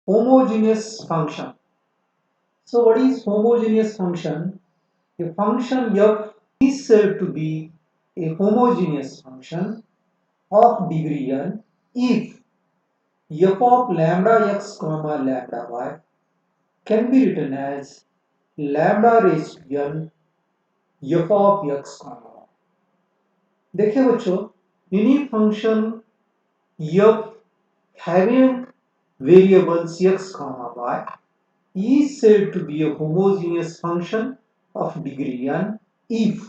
Homogeneous function. So what is homogeneous function? A function f is said to be a homogeneous function of degree n if f of lambda x comma lambda y can be written as lambda raised to n f of x comma y. देखिए बच्चों, any function f having variables x comma y is said to be a homogeneous function of degree n if,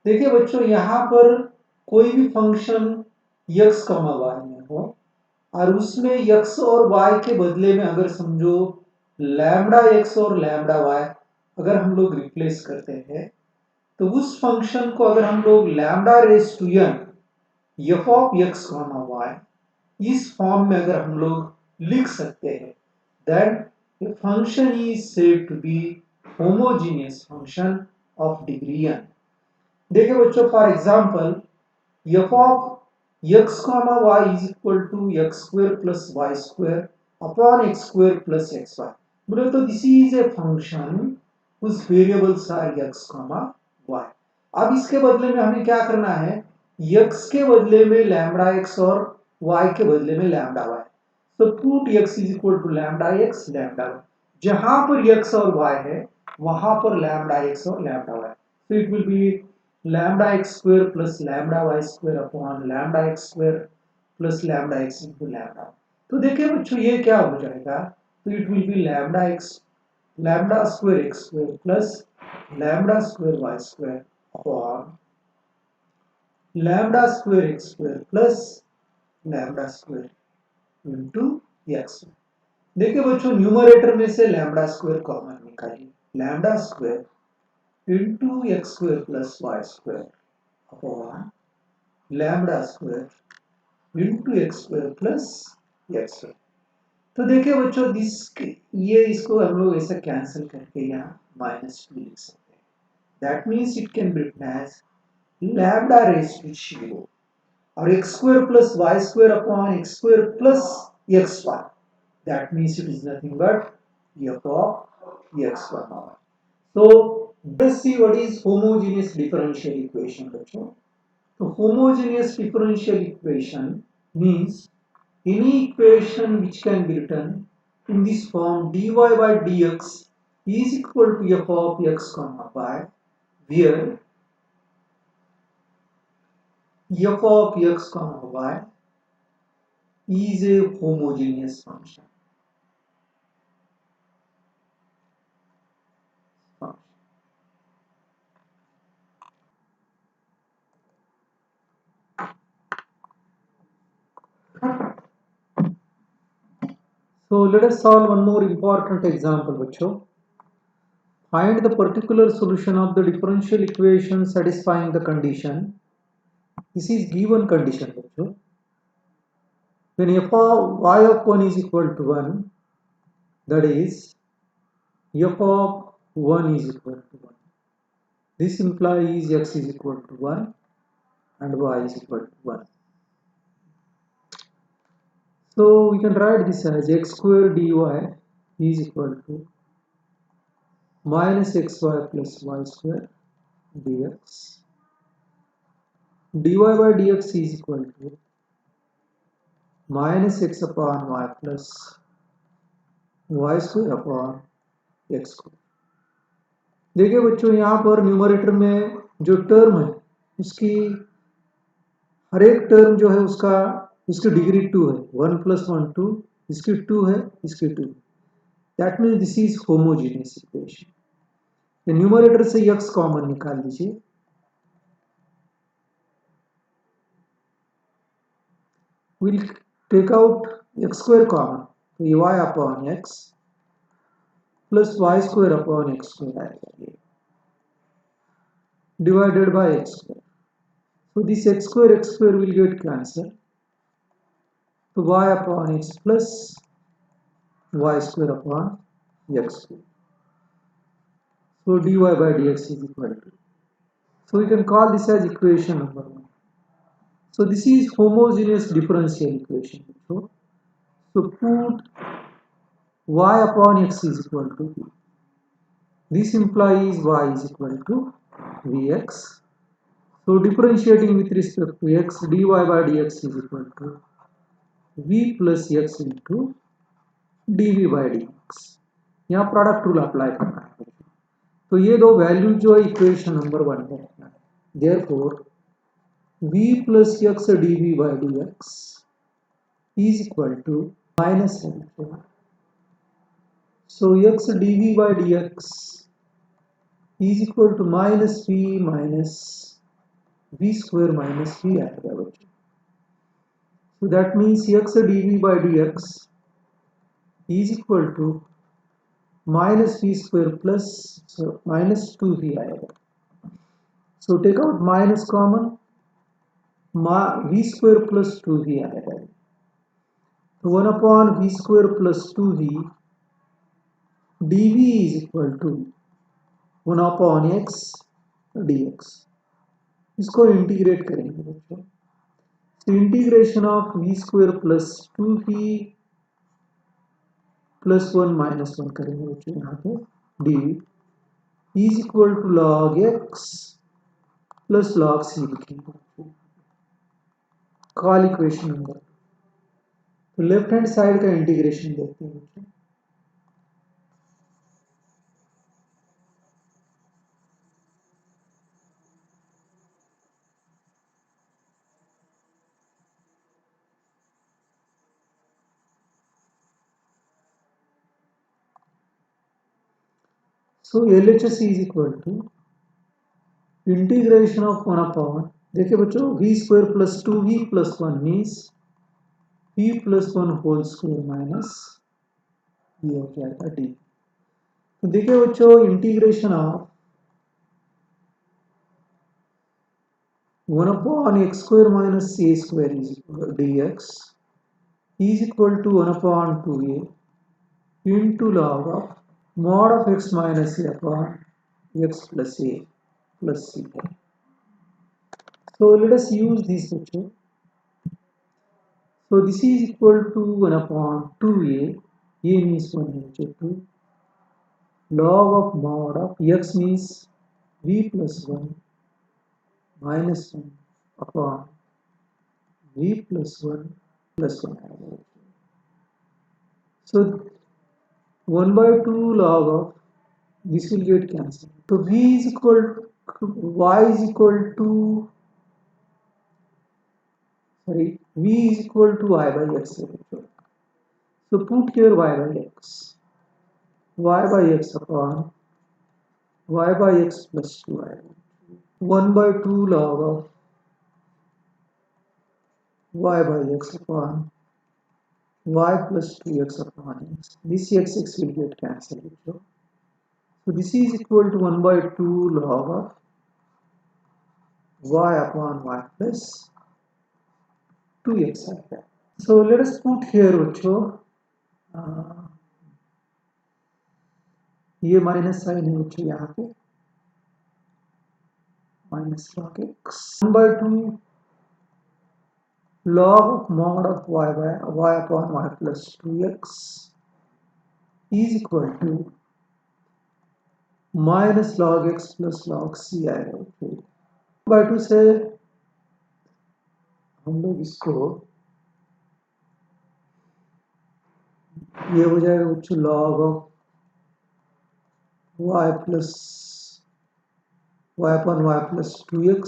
देखिए बच्चों यहां पर कोई भी function x कमा y में हो और उसमें x और y के बदले में अगर समझो लैम्डा x और लैम्डा y अगर हम लोग रिप्लेस करते हैं तो उस फंक्शन को अगर हम लोग lambda raise to n f of x comma y इस फॉर्म में अगर हम लोग लिख सकते हैं then a function is said to be homogeneous function of degree n. देखिए बच्चों for example f of x comma y is equal to x square plus y square upon x square plus xy. बोले तो this is a function whose variables are x comma y. अब इसके बदले में हमें क्या करना है, x के बदले में लैम्डा x और y के बदले में लैम्डा y. तो put x is equal to lambda x lambda y. जहां पर x और y है वहां पर लैम्डा x और lambda y. So it will be lambda x square plus lambda y square upon lambda x square plus lambda x into lambda. तो देखिए बच्चों ये क्या हो जाएगा, तो it will B lambda square x square plus lambda square y square upon lambda square x square plus lambda square into x. देखिए बच्चों न्यूमरेटर में से lambda square कॉमन निकालिए, lambda square into x square plus y square upon lambda square into x square plus x square. तो देखिए बच्चों ये इसको हम लोग ऐसे कैंसिल करके यहाँ -2 लिख सकते हैं. That means it can be written as lambda raise to 0 और x square plus y square upon x square plus xy. That means it is nothing but f of x comma y. So let's see what is homogeneous differential equation बच्चों. So homogeneous differential equation means any equation which can be written in this form dy by dx is equal to f of x comma y, where f of x comma y is a homogeneous function. So let us solve one more important example बच्चों. Find the particular solution of the differential equation satisfying the condition. This is given condition बच्चों. When f of y of 1 is equal to 1, that is f of 1 is equal to 1. This implies x is equal to 1 and y is equal to 1. So we can write this as x square dy is equal to minus xy plus y square dx. dy by dx is equal to minus x upon y plus y square upon x square. देखिए बच्चों यहाँ पर numerator में जो term है उसकी हर एक term जो है उसकी डिग्री 2 है. 1 plus 1 2, इसकी 2 है, इसकी 2. That means this is homogeneous equation. Numerator से x कॉमन निकाल दीजिए. we'll take out x square common, तो y upon x plus y square upon x square आएगा divided by x square. So this x square will get cancelled. So y upon x plus y square upon x square. So dy by dx is equal to. So we can call this as equation number 1. So this is homogeneous differential equation. So put y upon x is equal to v. This implies y is equal to vx. So differentiating with respect to x, dy by dx is equal to v plus x into dv by dx. यहाँ product rule apply करना है, तो ये दो value जो है equation number 1 में रखना है. Therefore v plus x dv by dx is equal to minus m. So x dv by dx is equal to minus v square minus v आएगा बच्चों. So that means x dv by dx is equal to minus v square plus minus 2v आएगा. So take out minus common, v square plus 2v आएगा. So 1 upon v square plus 2v dv is equal to 1 upon x dx. इसको integrate करेंगे बच्चों. So integration of v square plus 2v plus 1 minus 1 करेंगे बच्चों यहाँ पे dv is equal to log x plus log c लिखेंगे. Call equation number. तो left hand side का इंटीग्रेशन देखते हैं बच्चों. So LHS is equal to integration of 1 upon, देखिए बच्चों v square plus 2v plus 1 means v plus 1 whole square minus ये हो जाएगा d. तो देखिए बच्चों integration of 1 upon x square minus a square is equal to dx is equal to 1 upon 2a into log of mod of x minus a upon x plus a plus c. So let us use this picture. So this is equal to 1 upon 2a. A means 1 into 2. Log of mod of x means v plus 1 minus 1 upon v plus 1 plus 1. So 1 by 2 log of this will get cancelled. So v is equal to y is equal to v is equal to y by x. So put here y by x. Y by x upon y by x plus 2y. 1 by 2 log of y by x upon y plus 2x upon x. This x will get cancelled. So this is equal to 1 by 2 log of y upon y plus 2x. So let us put here बच्चों ये minus sign है बच्चों यहाँ पे minus log x 1 by 2 log of mod of y by y upon y plus 2x is equal to minus log x plus log c आएगा. by 2 से हम लोग इसको ये हो जाएगा बच्चों log of y plus y upon y plus 2x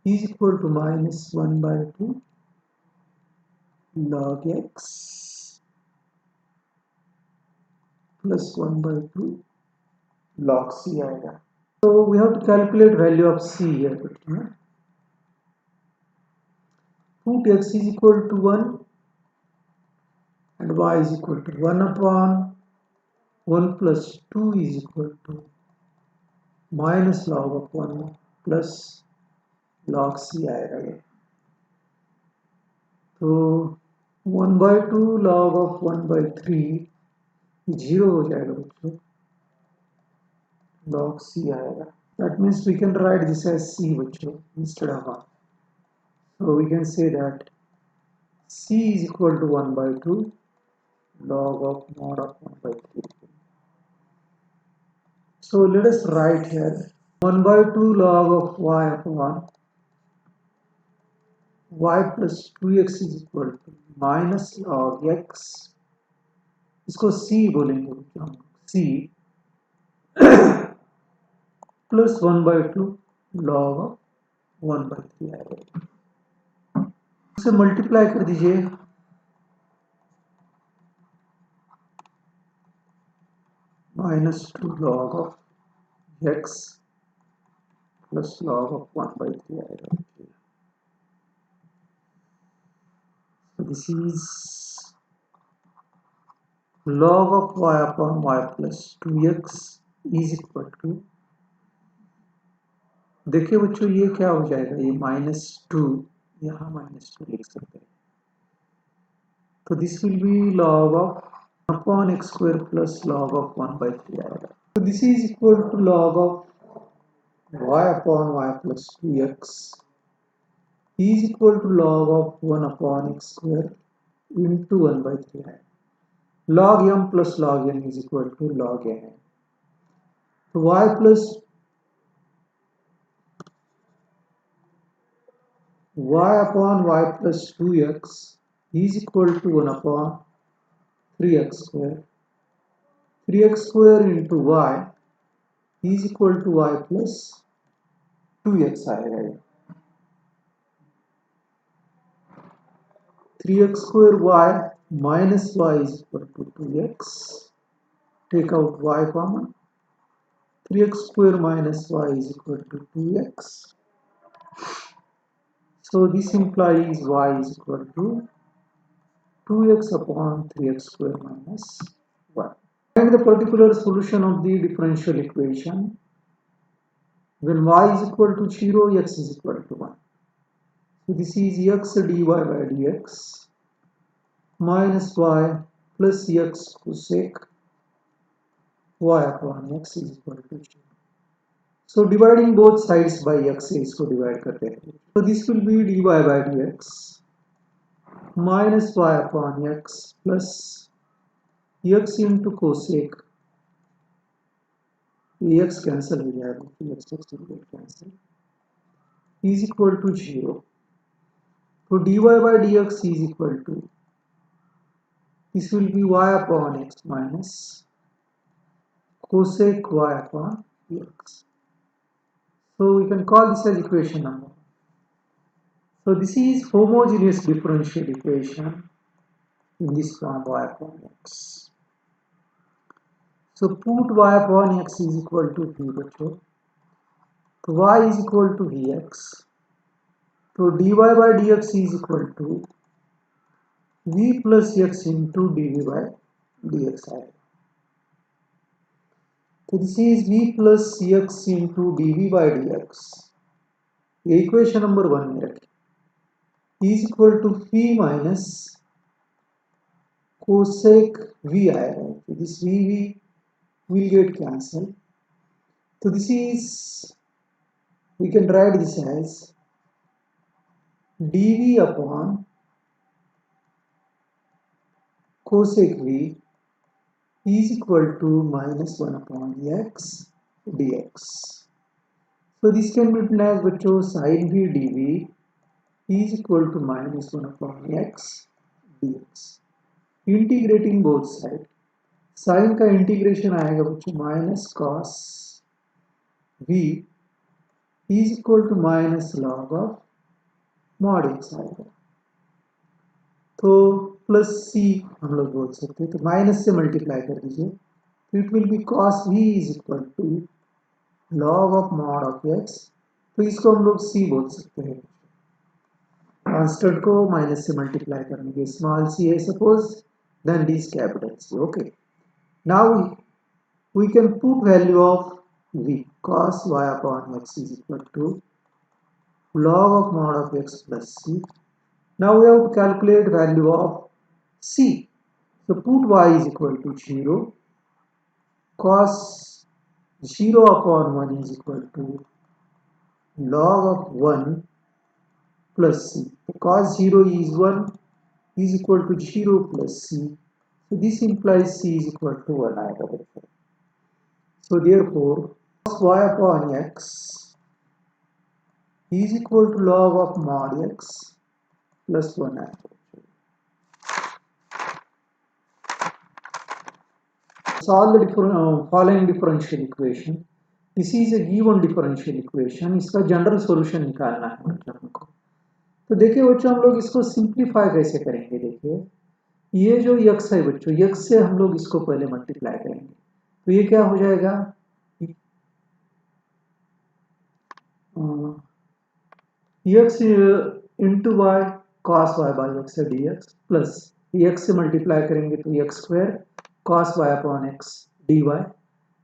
is equal to minus 1 by 2 log x plus 1 by 2 log c आएगा. So we have to calculate value of c here. Put x is equal to 1 and y is equal to 1 upon 1 plus 2 is equal to minus log of 1 plus log c आएगा ये. तो 1 by 2 log of 1 by 3 0 हो जाएगा बच्चों. log c आएगा. That means we can write this as c बच्चों instead of 1. So we can say that c is equal to 1 by 2 log of mod of 1 by 3. So let us write here 1 by 2 log of y upon y plus 2x is equal to minus log x, इसको c बोलेंगे हम, c plus 1 by 2 log of 1 by 3 आएगा, उसे multiply कर दीजिए, minus 2 log of x plus log of 1 by 3 आएगा. So this is log of y upon y plus 2x is equal to, देखिए बच्चों ये क्या हो जाएगा, ये -2 यहाँ -2 लिख सकते हैं, तो this will B log of upon x square plus log of 1 by 3 आएगा. So this is equal to log of y upon y plus 2x is equal to log of 1 upon x square into 1 by 3 आएगा. Log m plus log n is equal to log n. So y plus y upon y plus 2x is equal to 1 upon 3x square. 3x square into y is equal to y plus 2x आएगा. 3x square y minus y is equal to 2x. Take out y common. 3x square minus y is equal to 2x. So this implies y is equal to 2x upon 3x square minus 1. Find the particular solution of the differential equation when y is equal to 0, x is equal to 1. So this is x dy by dx minus y plus x cosec y upon x is equal to 0. So dividing both sides by x से इसको divide करते हैं. So this will be dy by dx minus y upon x plus x into cosec, x cancel हो जाएगा, x cancel is equal to 0. So dy by dx is equal to, this will be y upon x minus cosec y upon x. So we can call this as equation number. So this is homogeneous differential equation in this form y upon x. So put y upon x is equal to v बच्चों, तो y is equal to vx, तो dy by dx is equal to v plus x into dv by dx आएगा. तो this is v plus x into dv by dx, ये equation number 1 में रखें, is equal to phi minus cosec v आएगा. So this v will get cancelled. So this is, we can write this as dv upon cosec v is equal to minus 1 upon x dx. So this can be written as बच्चों sin v dv is equal to minus 1 upon x dx. Integrating both sides, sin का integration आएगा बच्चों minus cos v is equal to minus log of mod x आएगा, तो plus c हम लोग बोल सकते हैं, तो माइनस से मल्टीप्लाई कर दीजिए, तो it will B cos v is equal to log of mod of x, तो इसको हम लोग c बोल सकते हैं. कांस्टेंट को माइनस से मल्टीप्लाई करने के, स्मॉल c है suppose, then it is capital C. Okay. Now we can put value of v, cos y upon x is equal to log of mod of x plus c. Now we have to calculate value of c. So put y is equal to 0, cos 0 upon 1 is equal to log of 1 plus c. So cos 0 is 1 is equal to 0 plus c. So this implies c is equal to 1 iota beta. So therefore cos y upon x is equal to log of mod x plus 1 iota. Solve the following differential equation. This is a given differential equation. इसका general solution निकालना है बच्चों हमको. तो देखिए बच्चों हम लोग इसको सिंप्लीफाई कैसे करेंगे. देखिए ये जो x है बच्चों, x से हम लोग इसको पहले मल्टीप्लाई करेंगे. तो ये क्या हो जाएगा, x into y cos y by x d x plus x से मल्टीप्लाई करेंगे तो x square cos y upon x d y.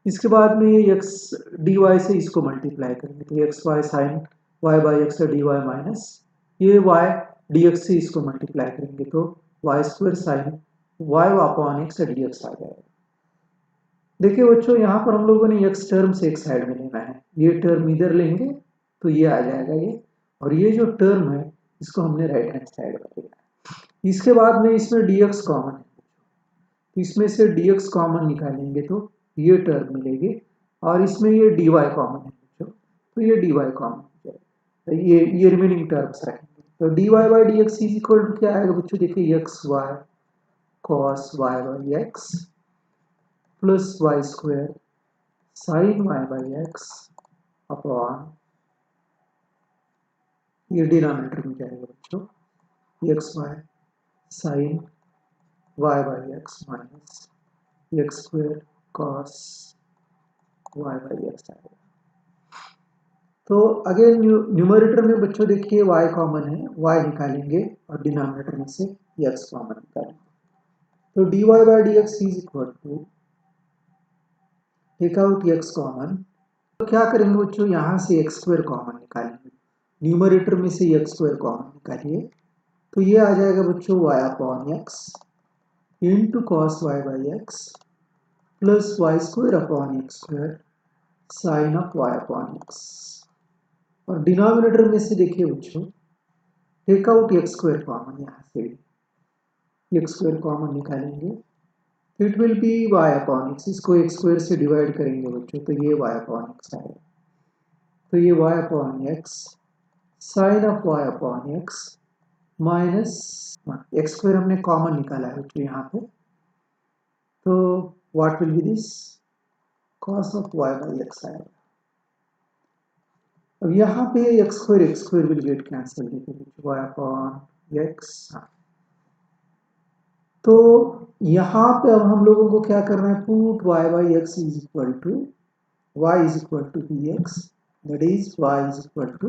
इसके बाद में ये x डी वाई से इसको मल्टीप्लाई करेंगे तो x y sine y by x d y minus ये y डी एक्स से इसको मल्टीप्लाई करेंगे तो y square sine y upon x d x आ जाएगा. देखिए बच्चों यहाँ पर हम लोगों ने x टर्म से एक साइड में लेना है. ये टर्म इधर लेंगे तो ये आ जाएगा ये, और ये जो टर्म है इसको हमने राइट हैंड साइड में लेना है. इसके बाद में इसमें dx कॉमन है तो इसमें से dx कॉमन निकालेंगे तो ये टर्म मिलेगी, और इसमें ये dy कॉमन है बच्चों तो ये dy कॉमन हो जाएगा. ये रिमेनिंग टर्म्स रहेंगे. तो dy by dx is equal to क्या आएगा बच्चों, देखिए x y cos y by x plus y square sine y by x upon ये डिनोमिनेटर में जाएगा बच्चों x y sine y by x minus x square cos y by x आएगा. तो अगेन न्यूमरेटर में बच्चों देखिए y कॉमन है, y निकालेंगे और डिनोमिनेटर में से x कॉमन निकालेंगे. तो dy by dx is equal to take out x common. तो क्या करेंगे बच्चों, यहाँ से x स्क्वायर कॉमन निकालेंगे. न्यूमरेटर में से x स्क्वायर कॉमन निकालिए तो ये आ जाएगा बच्चों y upon x into cos y by x plus y square upon x square sine of y upon x. और डिनोमिनेटर में से देखिए बच्चों take out x square common, यहाँ से एक्स स्क्वायर कॉमन निकालेंगे तो it will be y upon x. इसको एक्स स्क्वायर से डिवाइड करेंगे बच्चों तो ये वाई अपॉन एक्स आएगा. तो ये y upon x sine of y upon x minus x square हमने कॉमन निकाला है बच्चों यहाँ पे, तो what will be this cos of y by x आएगा. अब यहाँ पे x square will get cancel, y upon x. तो यहाँ पे अब हम लोगों को क्या करना है, put y by x is equal to y is equal to v x, that is y is equal to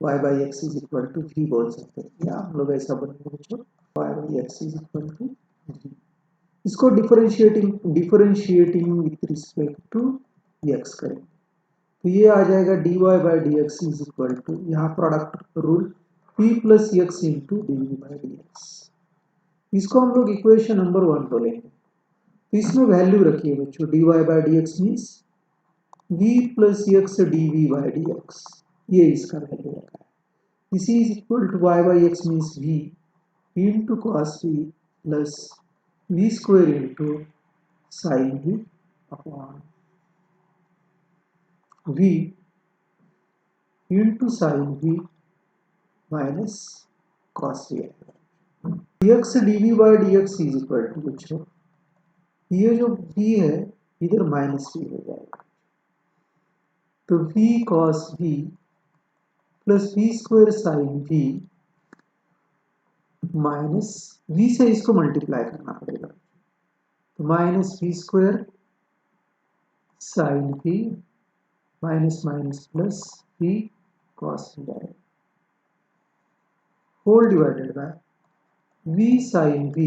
y by x is equal to v बोल सकते हैं, या हम लोग ऐसा बोलेंगे बच्चों y by x is equal to v. इसको differentiating with respect to x करेंगे तो ये आ जाएगा dy by d x is equal to, यहाँ product rule p plus x into D by d x. इसको हम लोग इक्वेशन नंबर 1 बोलेंगे. तो इसमें वैल्यू रखिए बच्चों dy by d x means v plus x d v by d x, ये इसका वैल्यू रखा है. This is equal to y by x means v into cos v plus v square into sine v upon v into sine v minus cos v. dx dv by dx is equal to बच्चों ये जो v है इधर minus v हो जाएगा तो v cos v plus v square sine v minus v से इसको मल्टीप्लाई करना पड़ेगा तो minus v square sine v minus minus plus v cos v आएगा whole divided by v sin v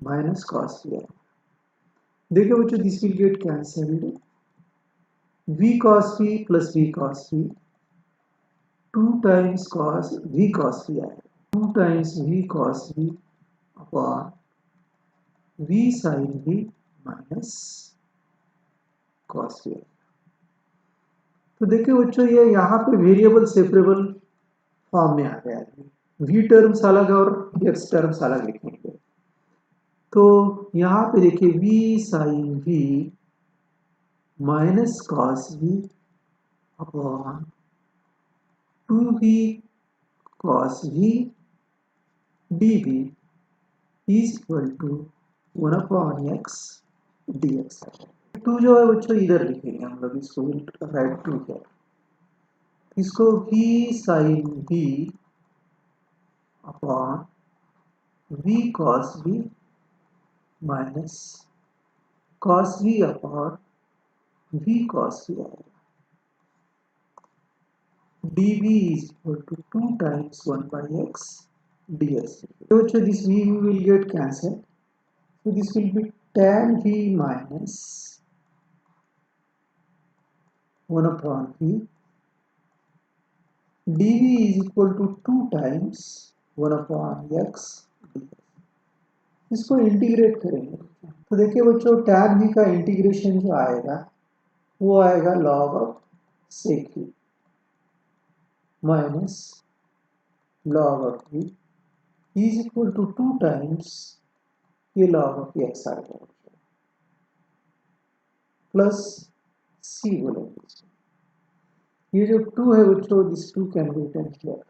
minus cos v. देखिए बच्चों this will get cancelled, v cos v plus v cos v 2 times cos v cos v आएगा, 2 times v cos v upon v sin v minus cos v. तो देखिए बच्चों ये यहाँ पे variable separable form में आ गया है, v टर्म्स अलग और x टर्म्स अलग लिखेंगे. तो यहाँ पे देखिए v sin v minus cos v upon 2v cos v dv is equal to 1 upon x dx। Two जो है बच्चों इधर लिखेंगे हम लोग, इसको राइट टू क्या, इसको v sin v upon v cos v minus cos v upon v cos v आएगा, dv is equal to 2 times 1 by x dx। So this v will get cancelled, so this will be tan v minus 1 upon v dv is equal to 2 times 1 upon x dx। इसको integrate करेंगे तो देखिए बच्चों tan v का integration जो आएगा वो आएगा log of sec v minus log of v is equal to 2 times ये log of x आएगा प्लस c बोलेंगे। ये जो 2 है बच्चों this 2 can be written here,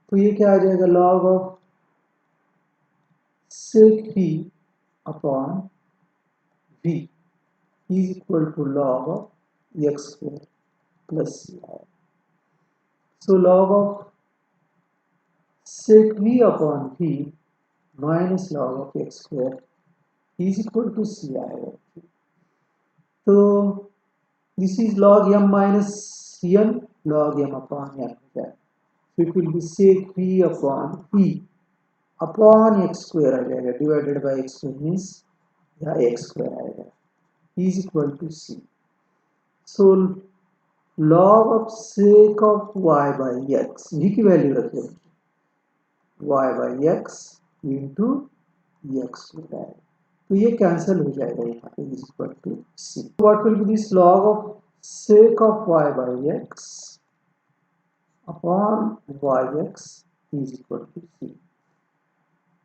तो ये क्या आ जाएगा log of sec v upon v is equal to log of x square plus c आएगा। So log of sec v upon v minus log of x square is equal to c आएगा। तो this is log m minus n log m upon n, so it will be sec v upon v upon x square आ जाएगा divided by x square means यहाँ x square आएगा is equal to c। So log of sec of y by x v की value रखें y by x into x square, तो ये cancel हो जाएगा यहाँ पे is equal to c। What will be this log of sec of y by x upon yx is equal to c।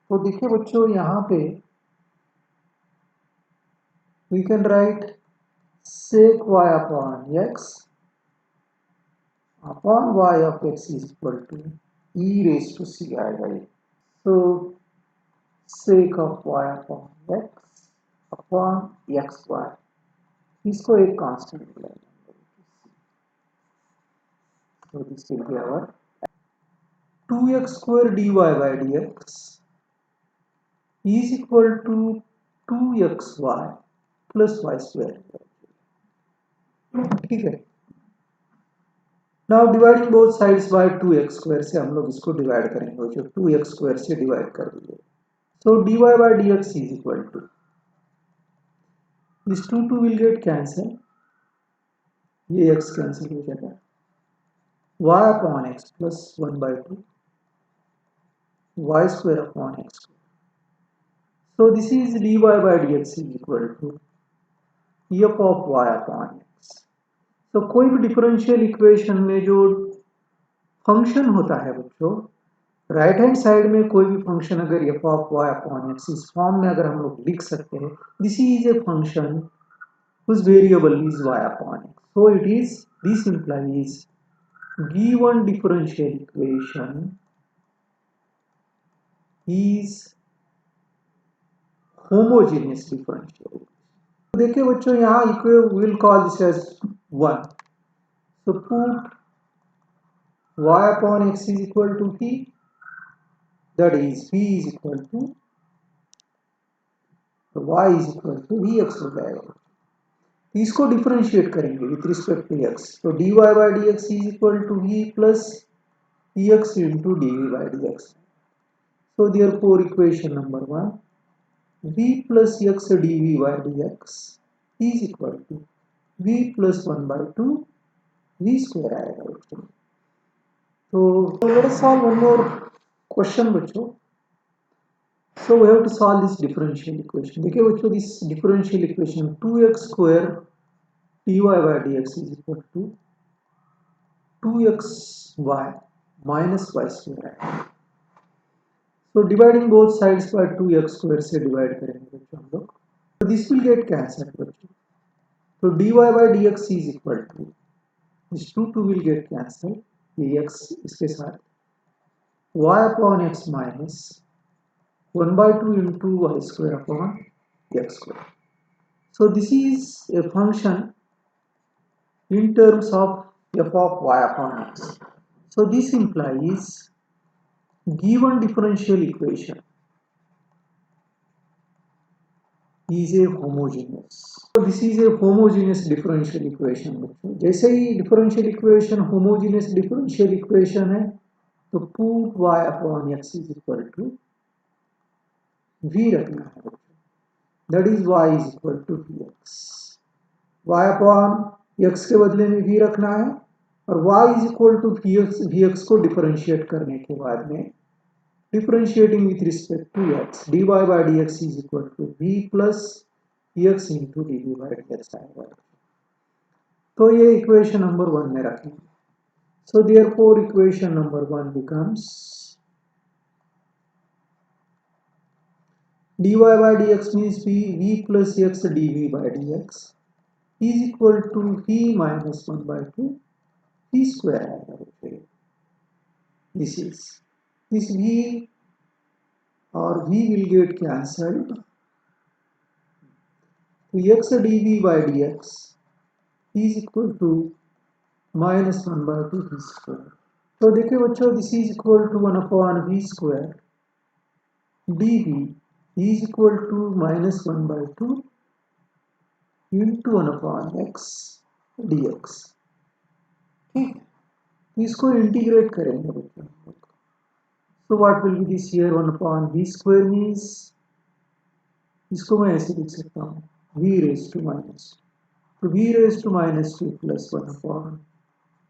तो देखिए बच्चों यहाँ पे we can write sec y upon x upon y of x is equal to e raised to c आएगा ये। तो sec of y upon x अपॉन एक्स वाई इसको एक कांस्टेंट लेंगे, तो this will be our 2x square dy by dx is equal to 2xy plus y square। ठीक है, now dividing both sides by 2x square से हम लोग इसको डिवाइड करेंगे, जो 2x स्क्वायर से डिवाइड कर दीजिए। सो dy by dx is equal to this 2 will get cancel, ये x कैंसिल हो जाएगा y upon x plus 1 by 2 y square upon x square। So this is dy by dx is equal to f of y upon x। तो कोई भी differential equation में जो function होता है बच्चों, राइट हैंड साइड में कोई भी फंक्शन अगर f of y upon x इस फॉर्म में अगर हम लोग लिख सकते हैं, this is a function whose variable is y upon x, so it is, this implies given differential equation is homogeneous differential। तो देखिए बच्चों यहाँ we will call this as 1, so put y upon x is equal to v, that is v is equal to y is equal to vx हो जाएगा। इसको differentiate करेंगे with respect to x, तो dy by dx is equal to v plus ex into dv by dx। so therefore equation number 1 v plus x dv by dx is equal to v plus 1 by 2 v square आएगा। तो let us solve one more question बच्चों। So we have to solve this differential equation। देखिए बच्चों this differential equation 2x square dy by dx is equal to 2xy minus y square है। So dividing both sides by 2x square से divide करेंगे बच्चों हम लोग. So this will get cancelled बच्चों. So dy by dx is equal to, this 2 will get cancelled, dx इसके साथ y upon x minus 1 by 2 into y square upon x square. So this is a function in terms of f of y upon x. So this implies given differential equation is a homogeneous. So this is a homogeneous differential equation. जैसे ही differential equation homogeneous differential equation है तो put y upon x is equal to v रखना है. That is y is equal to vx. y upon x के बदले में v रखना है और y is equal to vx को differentiate करने के बाद में differentiating with respect to x, dy by dx is equal to v plus x into dv by dx आएगा. तो ये इक्वेशन नंबर 1 में रखेंगे. So therefore equation number 1 becomes dy by dx means v plus x dv by dx is equal to v minus 1 by 2 v square आएगा. This v or v will get cancelled. So x dv by dx is equal to minus 1 by 2 v square. तो देखिए बच्चों, this is equal to 1 upon v square dv is equal to minus 1 by 2 into 1 upon x dx. ठीक, तो इसको integrate करेंगे बच्चों. So what will be this here? 1 upon v square means, इसको मैं ऐसे लिख सकता हूँ v raised to minus. तो v raised to minus 2 plus 1 upon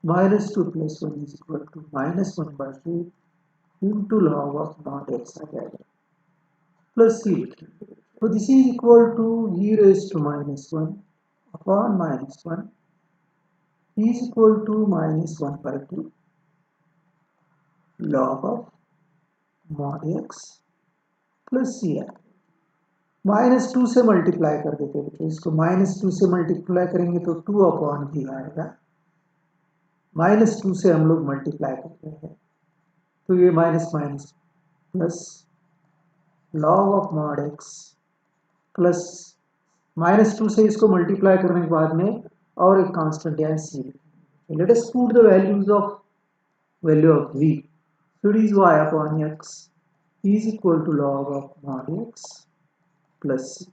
minus 2 plus 1 is equal to minus 1 by 2 into log of mod x आ जाएगा plus c. So this is equal to v raised to minus 1 upon minus 1 is equal to minus 1 by 2 log of mod x plus c है. Minus 2 से multiply कर देते हैं. इसको minus 2 से multiply करेंगे तो 2 अपॉन भी आएगा. माइनस 2 से हम लोग मल्टीप्लाई करते हैं तो ये minus minus plus log of mod x plus minus 2 से इसको मल्टीप्लाई करने के बाद में और एक कांस्टेंट है C. Let us put the values of value of v. So it is y upon x is equal to log of mod x plus C.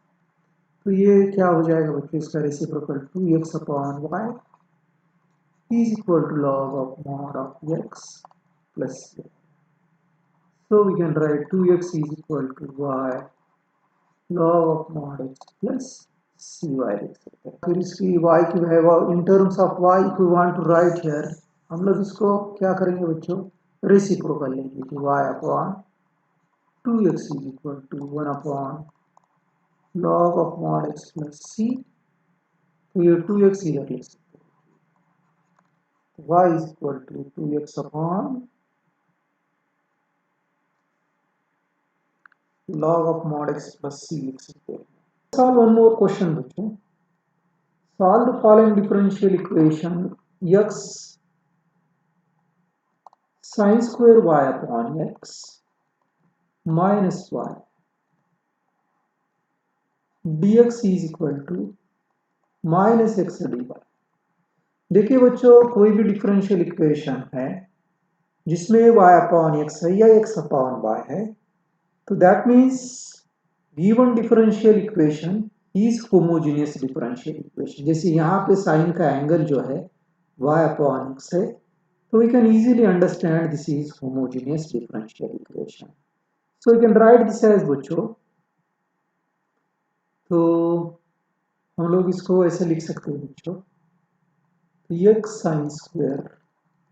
तो ये क्या हो जाएगा बच्चों, इसका reciprocal 2x upon y is equal to log of mod of x plus c. So we can write 2x is equal to y log of mod x plus cy लिख सकते हैं. फिर इसकी y की value in terms of y if we want to write here, हम लोग इसको क्या करेंगे बच्चों, रेसिप्रोकल लेंगे कि y upon 2x is equal to 1 upon log of mod x plus c. तो ये 2x इधर लिख सकते हैं. y is equal to 2x upon log of mod x plus c लिख सकते हैं. Solve one more question बच्चों. Solve the following differential equation x sin square y upon x minus y dx is equal to minus x dy. देखिए बच्चों, कोई भी differential equation है जिसमें y अपॉन x है या x अपॉन y है तो that means given differential equation is homogeneous differential equation. जैसे यहाँ पे साइन का एंगल जो है y अपॉन x है तो we can easily understand this is homogeneous differential equation. So we can write this as बच्चों, तो हम लोग इसको ऐसे लिख सकते हैं बच्चों, x sin square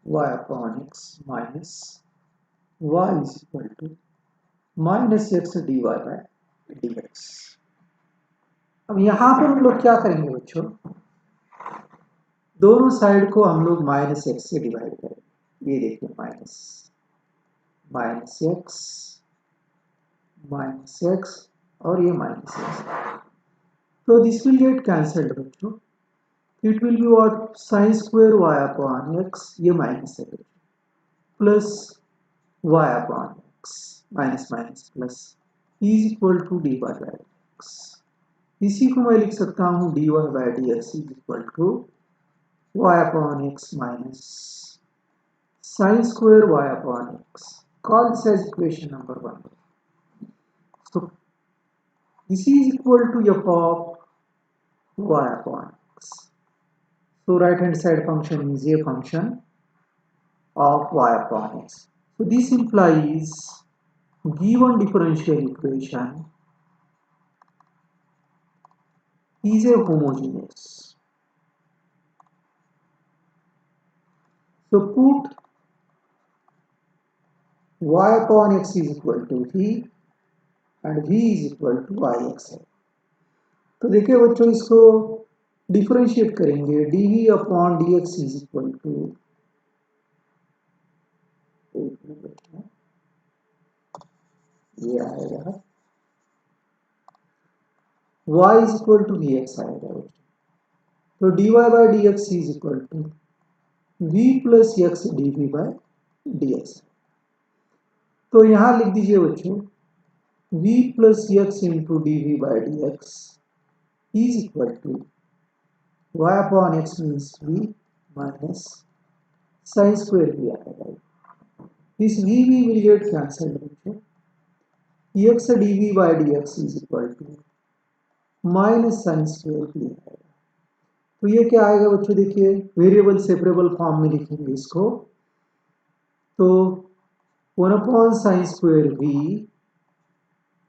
y upon x minus y is equal to minus x dy by dx. अब यहाँ पर हम लोग क्या करेंगे बच्चों, दोनों साइड को हम लोग माइनस एक्स से डिवाइड करेंगे. ये देखिए माइनस एक्स माइनस एक्स और ये माइनस एक्स। तो दिस विल गेट कैंसल्ड बच्चों। It will be what sine square y upon x, ये माइनस है plus y upon x minus minus plus is equal to d y by x. इसी को मैं लिख सकता हूँ d y by d x is equal to y upon x minus sine square y upon x. Call this as equation number 1. So this is equal to f of y upon x. So right hand side function is a function of y upon x. So this implies given differential equation is a homogeneous. So put y upon x is equal to v and v is equal to ix है। तो देखिए बच्चों इसको differentiate करेंगे dv upon dx is equal to, ये आएगा y is equal to vx आएगा। तो dy by dx is equal to v plus x dv by dx। तो यहां लिख दीजिए बच्चों v plus x into dv by dx is equal to y upon x means v minus sine square v आएगा। This v will get cancelled बच्चों। x dv by dx is equal to minus sine square v आएगा। तो ये क्या आएगा बच्चों, देखिए variable separable form में लिखेंगे इसको। तो 1 upon sine square v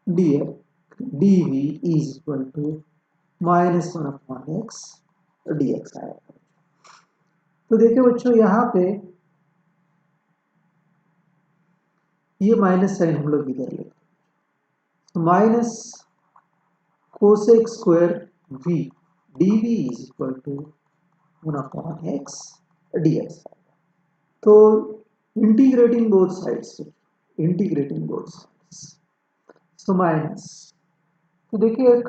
dv is equal to minus 1 upon x dx आएगा। तो देखिए बच्चों यहाँ पे ये माइनस साइन हम लोग इधर लेते हैं। Minus cosec square v dv is equal to 1 upon x dx आएगा। तो integrating both sides, integrating both sides, so minus, तो देखिए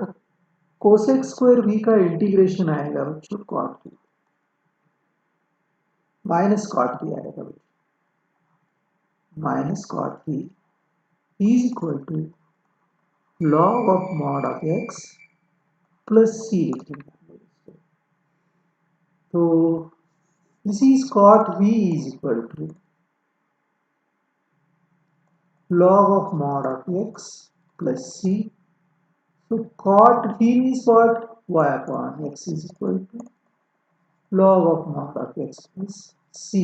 कोसेक स्क्वायर v का इंटीग्रेशन आएगा बच्चों cot v, minus cot v आएगा बच्चों, minus cot v is equal to log of mod of x plus c लिखेंगे। तो this is cot v is equal to log of mod of x plus c. So cot v means what? Y upon x is equal to log of mod of x plus c.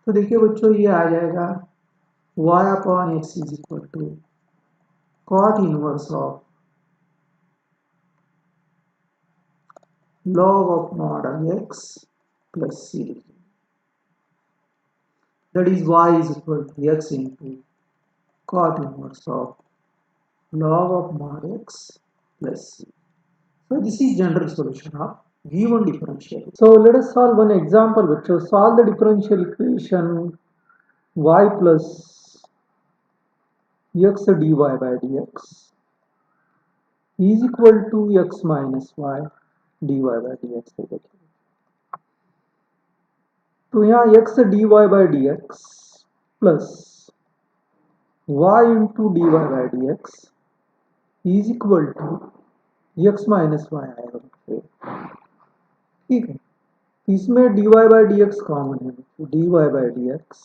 तो देखिए बच्चों ये आ जाएगा y upon x is equal to cot inverse of log of mod of x plus c. That is y is equal to x into cot inverse of log of mod x plus c. So this is general solution of given differential. So let us solve one example which will solve the differential equation y plus x dy by dx is equal to x minus y dy by dx। तो यहाँ x dy by dx plus y into dy by dx is equal to x minus y आएगा। ठीक है, इसमें dy by d x common है, dy by d x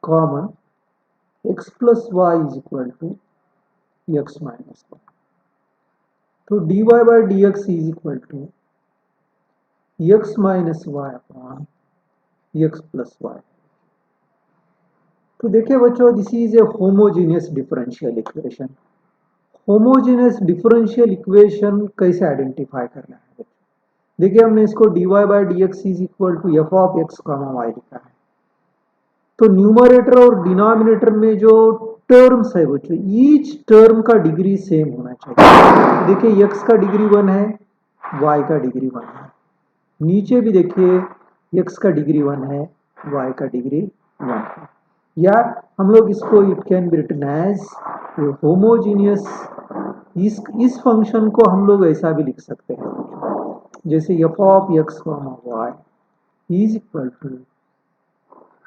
common, x plus y is equal to x minus y. तो dy by d x is equal to x minus y upon x plus y. तो देखिए बच्चों this is a homogeneous differential equation. Homogeneous differential equation कैसे identify करना है? देखिए हमने इसको dy by d x is equal to f of x comma y लिखा है। तो न्यूमरेटर और डिनोमिनेटर में जो टर्म्स है बच्चों, ईच टर्म का डिग्री सेम होना चाहिए। देखिए x का डिग्री 1 है, y का डिग्री 1 है। नीचे भी देखिए x का डिग्री 1 है, y का डिग्री 1 है। या हम लोग इसको it can be written as ये होमोजीनियस, इस फंक्शन को हम लोग ऐसा भी लिख सकते हैं, जैसे f of x y is equal to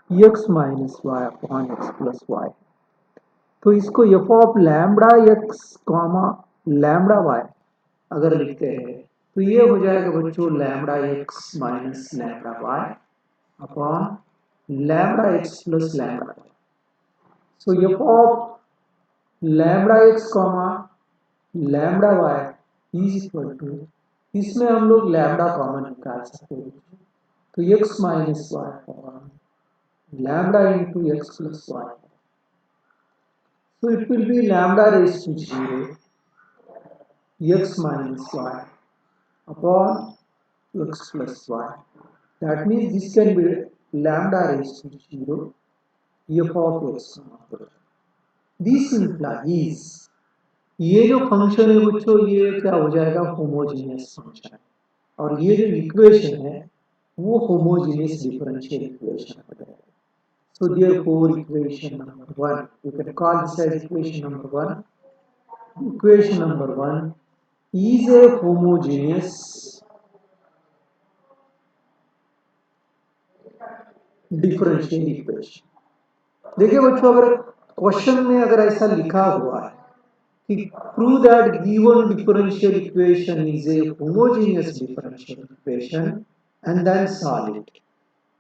x minus y upon x plus y. तो इसको f of lambda x comma lambda y अगर लिखते हैं तो ये हो जाएगा बच्चों lambda x minus lambda y upon lambda x plus lambda y. So f of lambda x comma lambda y is equal to, इसमें हम लोग लैम्बडा कॉमन निकाल सकते हैं, तो x minus y upon lambda into x plus y. So it will be lambda raised to 0 x minus y upon x plus y. That means this can be lambda raised to 0 f of x. This implies ये जो function है बच्चों ये क्या हो जाएगा homogeneous function, और ये जो इक्वेशन है वो होमोजीनियस डिफरेंशियल इक्वेशन हो जाएगा। So therefore equation number 1, you can call this as equation number 1. Equation number 1 is a homogeneous differential equation. देखिए बच्चों अगर क्वेश्चन में अगर ऐसा लिखा हुआ है कि prove that given differential equation is a homogeneous differential equation and then solve it,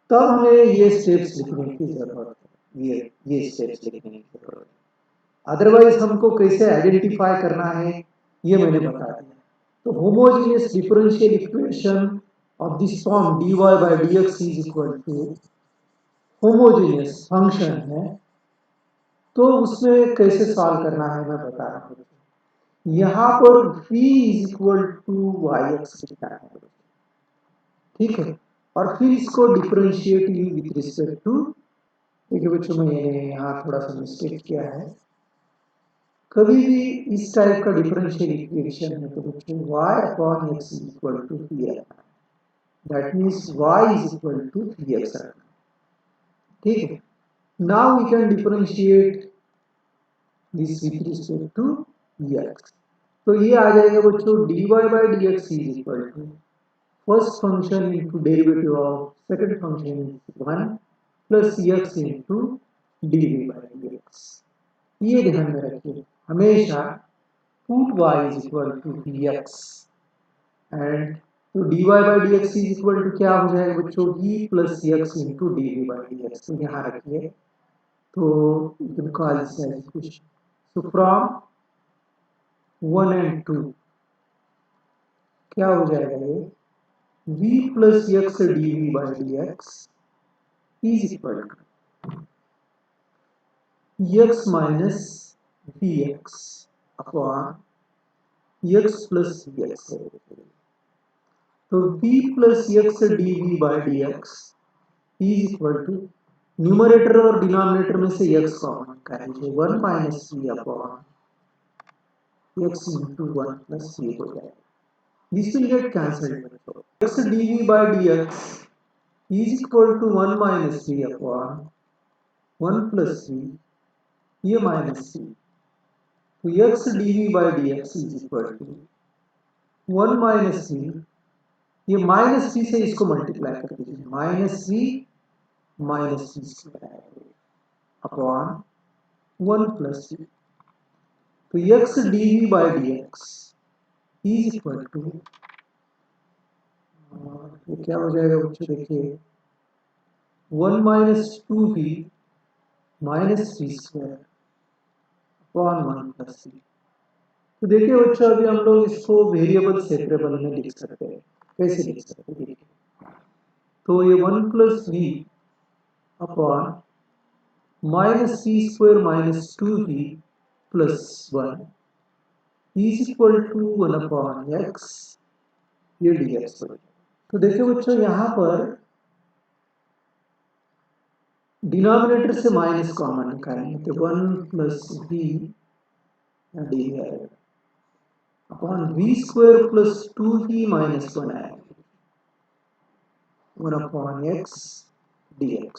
तब हमें ये स्टेप्स लिखने की जरूरत है, ये स्टेप्स लिखने की जरूरत है। अदरवाइज हमको कैसे आइडेंटिफाई करना है ये मैंने बता दिया। तो homogeneous differential equation of this form dy by dx is equal to homogeneous function है, तो उसमें कैसे सॉल्व करना है मैं बता रहा हूँ। यहाँ पर v is equal to y x लिखा है, ठीक है, और फिर इसको डिफरेंशिएट विथ रिस्पेक्ट टू, देखिए बच्चों मैंने यहाँ थोड़ा सा मिस्टेक किया है, कभी भी इस टाइप का डिफरेंशियल इक्वेशन है तो बच्चों y upon x is equal to 3x, that means y is equal to 3x, ठीक है। Now we can differentiate this with respect to x, तो ये आ जाएगा बच्चों dy by dx is equal to first function into derivative of second function 1 plus x into dy by dx। ये ध्यान में रखिए हमेशा put y is equal to dx and तो dy by dx is equal to क्या हो जाएगा बच्चों v plus x into dv by dx, तो यहाँ रखिए, तो you can call this as equation. So from 1 and 2 क्या हो जाएगा ये v plus x dv by dx is equal to x minus vx upon x plus vx है, तो v plus x dv by dx is equal to numerator और denominator में से x common करेंगे 1 minus v upon x into 1 plus v हो जाएगा, this will get cancelled, x dv by dx is equal to 1 minus v upon 1 plus v, ये minus v, तो x dv by dx is equal to 1 minus v, ये minus v से इसको multiply कर दीजिए, minus v minus v square upon 1 plus v, तो x dv by dx is equal to, ये क्या हो जाएगा बच्चों देखिए 1 minus 2v minus v square upon 1 plus v। तो देखिए बच्चों अभी हम लोग इसको वेरिएबल सेपरेबल में लिख सकते हैं, कैसे लिख सकते हैं देखिए, तो ये 1 plus v upon minus v square minus 2v plus 1 is equal to 1 upon x, ये dx। तो देखिए बच्चों यहाँ पर डिनोमिनेटर से माइनस कॉमन निकालेंगे तो 1 plus v D upon v square plus 2v minus 1 आएगा 1 अपॉन x dx,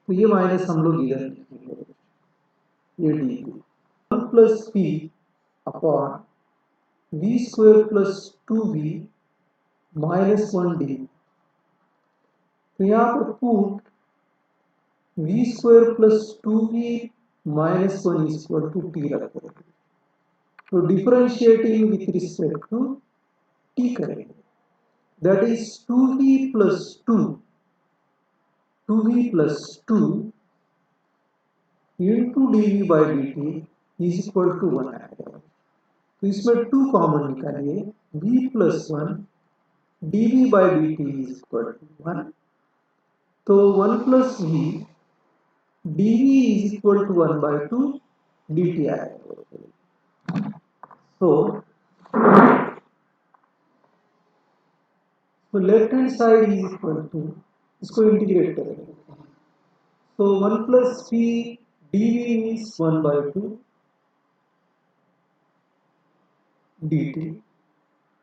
तो ये माइनस हम लोग इधर लिखेंगे, ये D plus p upon v square plus 2v minus 1d। तो यहाँ पर put v square plus 2v minus 1 is equal to t रखते हैं। तो differentiating with respect to t करेंगे, that is 2v plus 2 into dv by dt is equal to 1 आएगा। तो इसमें 2 कॉमन निकालिए, v plus 1 dv by dt is equal to 1। तो 1 plus v dv is equal to 1 by 2 dt आएगा। तो left hand side is equal to, इसको integrate करेंगे, तो 1 plus p dv is 1 by 2 dt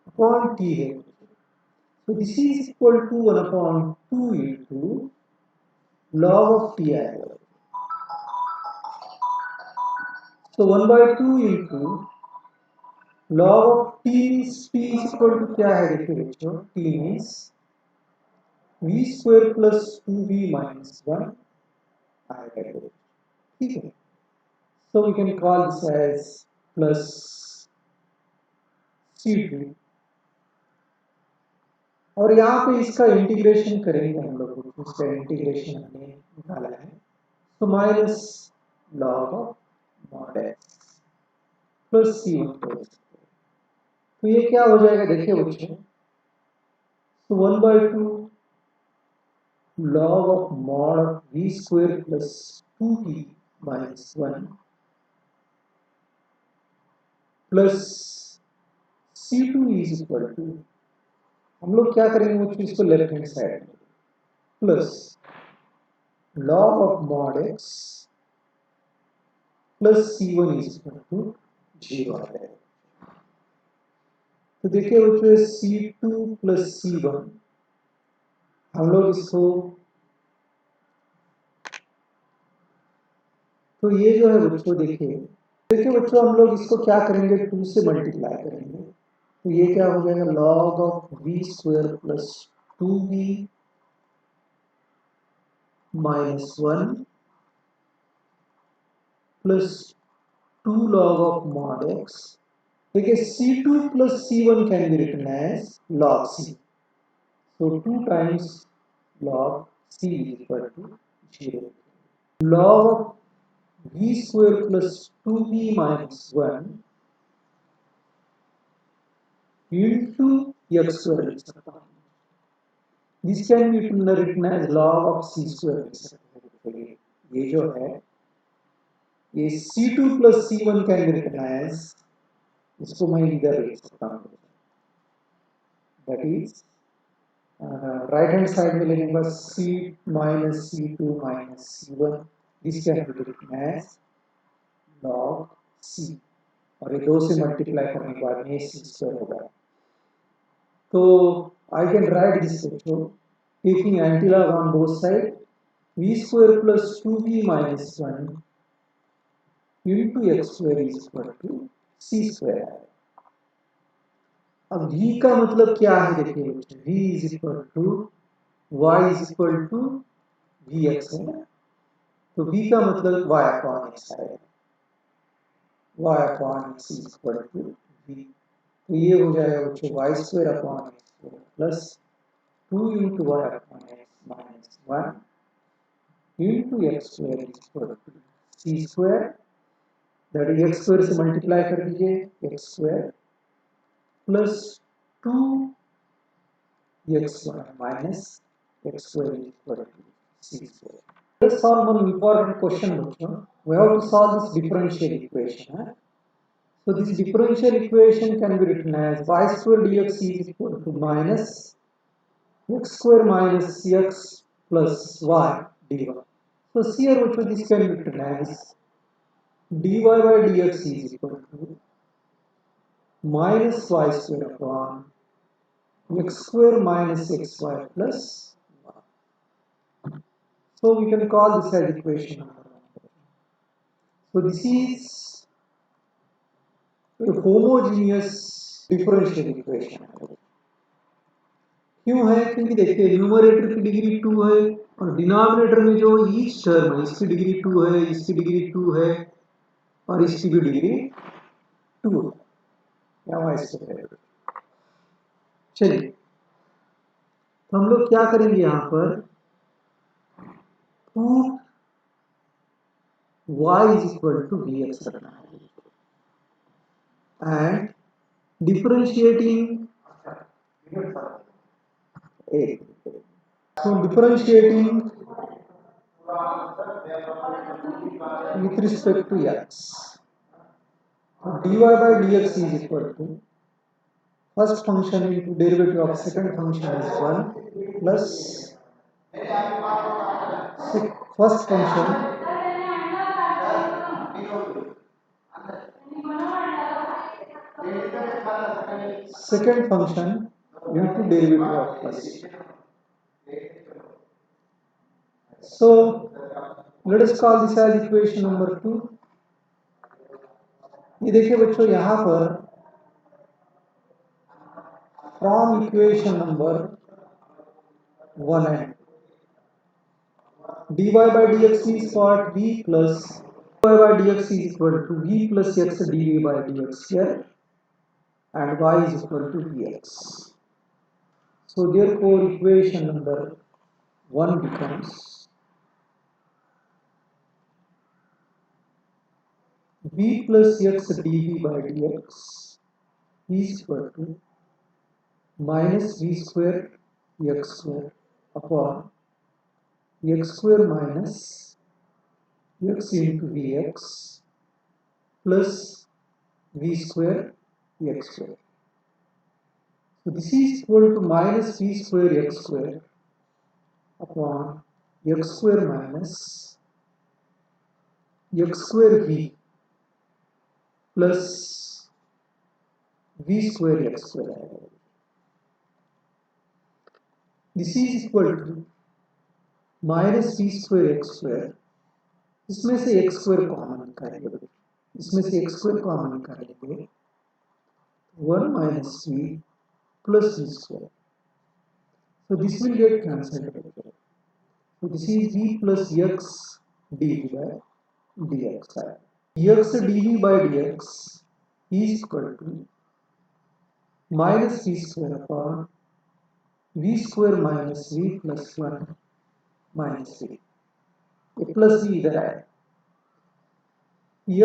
upon t है। So this is equal to 1 upon 2 into log of t आएगा। So 1 by 2 into log of t means p is equal to क्या है, देखिए बच्चों, t means v square plus 2v minus 1 आएगा, ठीक है। So we can call this as plus c2, और यहाँ पे इसका इंटीग्रेशन करेंगे हम लोग, इसका इंटीग्रेशन हमने निकाला है, तो minus log of mod x plus c1। तो ये क्या हो जाएगा, देखिए बच्चों, तो 1 by 2 log of mod v square plus 2v minus 1 plus c2 is equal to, हम लोग क्या करेंगे बच्चों, इसको लेफ्ट हैंड साइड में, plus log of mod x plus c1 is equal to 0 आ जाएगा। तो देखिए बच्चों, c2 प्लस c1, हम लोग इसको, तो ये जो है बच्चों, देखिए बच्चों, हम लोग इसको क्या करेंगे, 2 से मल्टीप्लाई करेंगे, तो ये क्या हो जाएगा, log of v square plus 2v minus 1 plus 2 log of mod x। देखिए c2 plus c1 can be written as log c, so 2 times log c is equal to 0। log of v square plus 2v minus 1 into x square लिख सकता हूँ, this can be written as log of c square लिख सकते हैं। ये जो है, ये c2 plus c1 can be written as, इसको मैं इधर लिख सकता हूँ, that is right hand side में लेने के बाद c minus c2 minus c1, this can be written as log c, और ये 2 से मल्टीप्लाई करने के बाद ये c स्क्वायर होगा। तो I can write this also, taking antilog on both sides, v square plus 2v minus 1 into x square is equal to c square। अब v का मतलब क्या है, देखिए v is equal to y is equal to vx है ना, तो v का मतलब y upon x है, y upon x is equal to v। तो ये हो जाएगा बच्चों y square upon x square plus 2 into y upon x minus 1 into x square is equal to c square, that is x square से multiply कर दीजिए, x square plus 2 x square minus x square is equal to c square। Let's solve one important question bachcho, we have to solve this differential equation। So this differential equation can be written as y square dx is equal to minus x square minus x plus y dy। So here also this can be written as dy by dx is equal to minus y square upon x square minus xy plus y। So we can call this as equation number 1। So this is तो homogeneous differential equation क्यों है? क्योंकि देखिए numerator की degree 2 है और denominator में जो ईच टर्म है इसकी डिग्री 2 है, इसकी डिग्री 2 है और इसकी भी डिग्री 2 है, या वाइस वर्सा। चलिए तो हम लोग क्या करेंगे यहाँ पर, put y is equal to vx रखना है and differentiating so differentiating with respect to x, dy by dx is equal to first function into derivative of second function is 1 plus first function second function into derivative of first. So let us call this as equation number 2. ये देखिए बच्चों यहाँ पर from equation number 1 and dy by dx is what v plus dy by dx is equal to v plus x dv by dx here and y is equal to vx. So therefore equation number 1 becomes v plus x dv by dx is equal to minus v square x square upon x square minus x into vx plus v square x square. So this is equal to minus v square x square upon x square minus x square v plus v square x square. This is equal to minus v square x square, इसमें से x square common निकालेंगे, इसमें से x square common निकालेंगे 1 minus v plus v square. So this will get cancelled. So this is v plus x dv by dx. X dv by dx is equal to minus v square upon v square minus v plus 1 minus v. ये plus v इधर आया,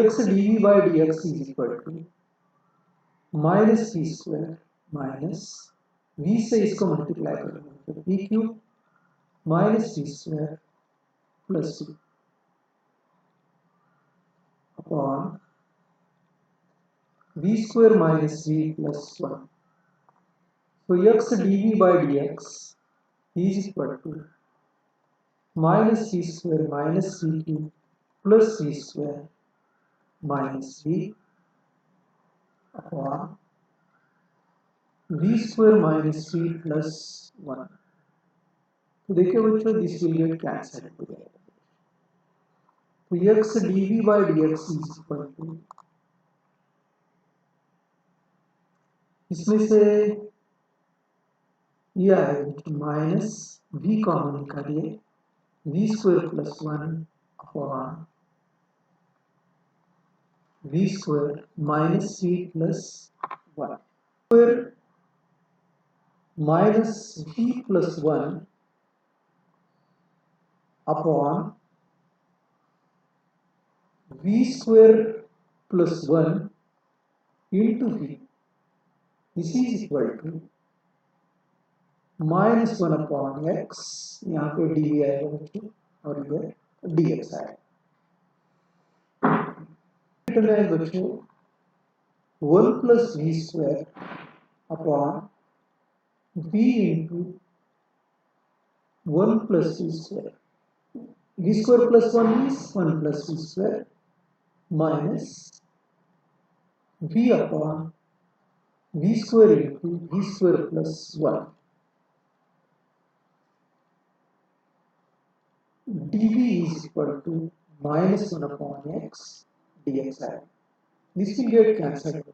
x dv by dx is equal to minus v square minus v से इसको multiply करेंगे तो v cube minus v square plus v upon v square minus v plus 1. So x dv by dx is equal to minus v square minus v cube plus v square minus v upon v square minus v plus 1. तो देखिए बच्चों this will get cancel हो जाएगा, तो x dv by dx is equal to इसमें से ये आएगा माइनस v कॉमन निकालिए v square plus 1 upon v square minus v plus 1 square minus v plus 1 upon v square plus 1 into v. This is equal to minus 1 upon x, यहाँ पे D आएगा बच्चों और इधर dx आएगा. बच्चों 1 plus v square upon v into 1 plus v square. v square plus 1 is 1 plus v square minus v upon v square into v square plus 1. dv is equal to minus 1 upon x dx. This will get cancelled.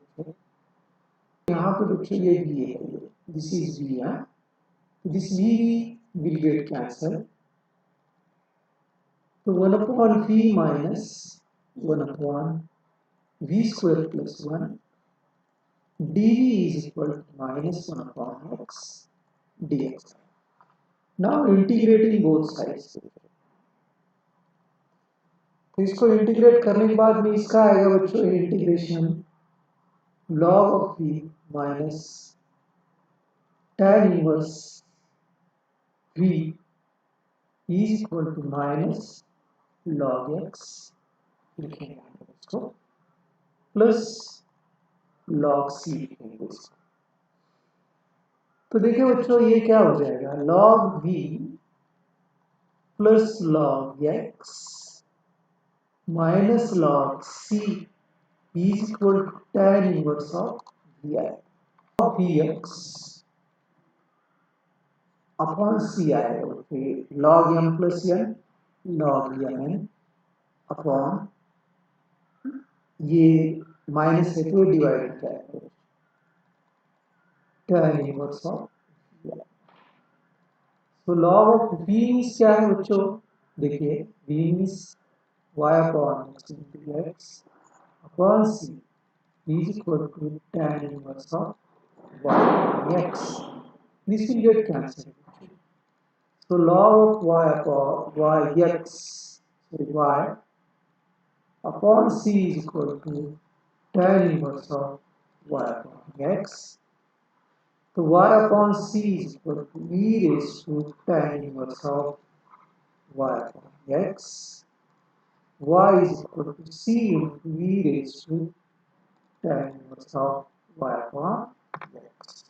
यहाँ पे बच्चों ये v है, this is v है, this v will get cancelled, तो 1 upon v minus 1 upon v square plus 1 dv is equal to minus 1 upon x dx. Now integrating both sides, तो इसको integrate करने के बाद में इसका आएगा बच्चों integration log of v minus tan inverse v is equal to minus log x, लिखेंगे इसको, प्लस log c लिखेंगे इसको। तो देखिए बच्चों ये क्या हो जाएगा, log v plus log x minus log c is equal to tan inverse of vi of vx upon c आएगा, log m plus n log mn upon ये माइनस है तो डिवाइड हो जाएगा tan इनवर्स ऑफ v। तो log of v means क्या है बच्चों, देखिए v means y upon x upon c is equal to tan inverse of y upon x. This will get cancelled. So log of y upon y x, sorry, y upon c is equal to tan inverse of y upon x. So y upon c is equal to e raised to tan inverse of y upon x. Y is equal to c into e raised to tan inverse of y upon x.